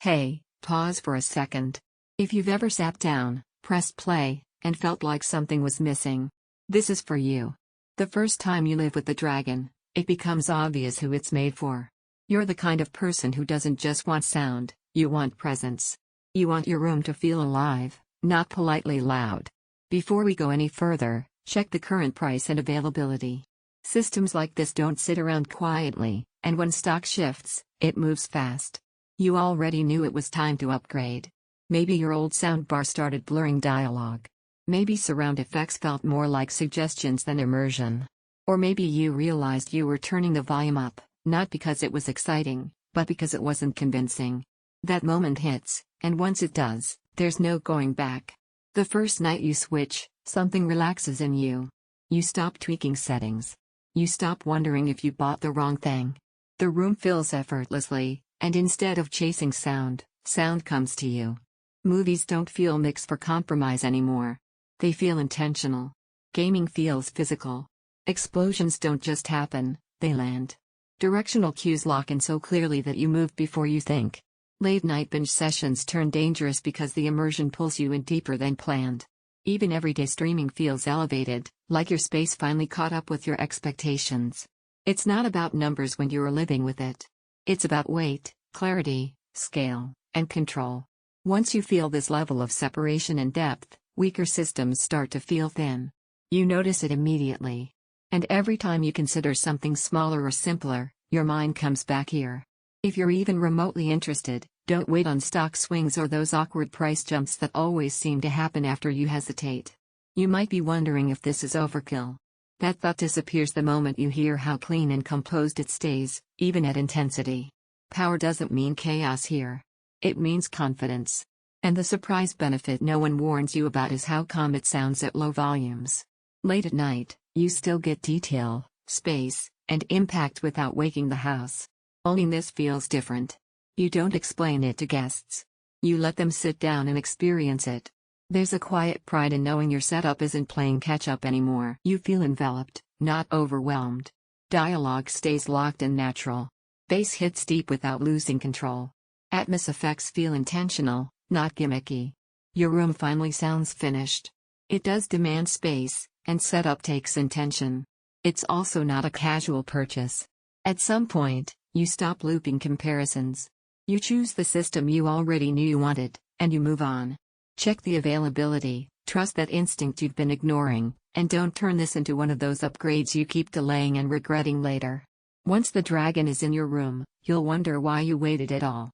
Hey, pause for a second. If you've ever sat down, pressed play, and felt like something was missing, this is for you. The first time you live with the Dragon, it becomes obvious who it's made for. You're the kind of person who doesn't just want sound, you want presence. You want your room to feel alive, not politely loud. Before we go any further, check the current price and availability. Systems like this don't sit around quietly, and when stock shifts, it moves fast. You already knew it was time to upgrade. Maybe your old soundbar started blurring dialogue. Maybe surround effects felt more like suggestions than immersion. Or maybe you realized you were turning the volume up, not because it was exciting, but because it wasn't convincing. That moment hits, and once it does, there's no going back. The first night you switch, something relaxes in you. You stop tweaking settings. You stop wondering if you bought the wrong thing. The room fills effortlessly, and instead of chasing sound, sound comes to you. Movies don't feel mixed for compromise anymore. They feel intentional. Gaming feels physical. Explosions don't just happen, they land. Directional cues lock in so clearly that you move before you think. Late-night binge sessions turn dangerous because the immersion pulls you in deeper than planned. Even everyday streaming feels elevated, like your space finally caught up with your expectations. It's not about numbers when you're living with it. It's about weight, clarity, scale, and control. Once you feel this level of separation and depth, weaker systems start to feel thin. You notice it immediately. And every time you consider something smaller or simpler, your mind comes back here. If you're even remotely interested, don't wait on stock swings or those awkward price jumps that always seem to happen after you hesitate. You might be wondering if this is overkill. That thought disappears the moment you hear how clean and composed it stays, even at intensity. Power doesn't mean chaos here. It means confidence. And the surprise benefit no one warns you about is how calm it sounds at low volumes. Late at night, you still get detail, space, and impact without waking the house. Only this feels different. You don't explain it to guests. You let them sit down and experience it. There's a quiet pride in knowing your setup isn't playing catch-up anymore. You feel enveloped, not overwhelmed. Dialogue stays locked and natural. Bass hits deep without losing control. Atmos effects feel intentional, not gimmicky. Your room finally sounds finished. It does demand space, and setup takes intention. It's also not a casual purchase. At some point, you stop looping comparisons. You choose the system you already knew you wanted, and you move on. Check the availability, trust that instinct you've been ignoring, and don't turn this into one of those upgrades you keep delaying and regretting later. Once the Dragon is in your room, you'll wonder why you waited at all.